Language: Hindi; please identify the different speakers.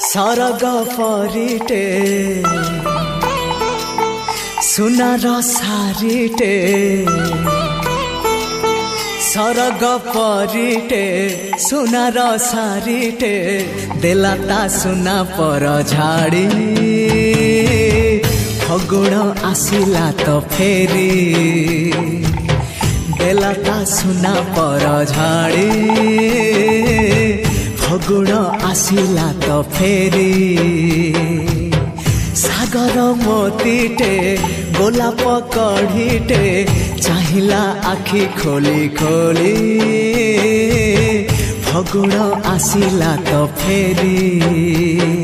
Speaker 1: सरग परिटे सुनार सारिटे सरग परिटे सुनार सारिटे देलाता सुना पर झाड़ी फगुण आसिला तो फेरी देलाता सुना पर झाड़ी फगुण आसिला तो फेरी सागर मोतीटे गोलाप कढ़ीटे चाहिला आखि खोली खोली फगुण आसिला तो फेरी।